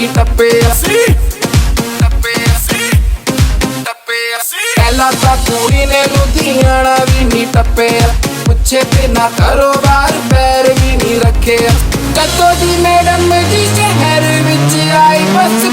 ਨਹੀਂ ਟੱਪਿਆ ਸੀ ਪਹਿਲਾਂ ਤਾਂ ਕੁੜੀ ਨੇ ਲੁਧਿਆਣਾ ਵੀ ਨਹੀਂ ਟੱਪਿਆ ਪੁੱਛੇ ਤੇ ਨਾ ਕਾਰੋਬਾਰ ਪੈਰ ਵੀ ਨਹੀਂ ਰੱਖਿਆ ਕਦੋਂ ਦੀ ਮੈਡਮ ਜੀ ਸ਼ਹਿਰ ਵਿੱਚ ਆਈ ਬਸ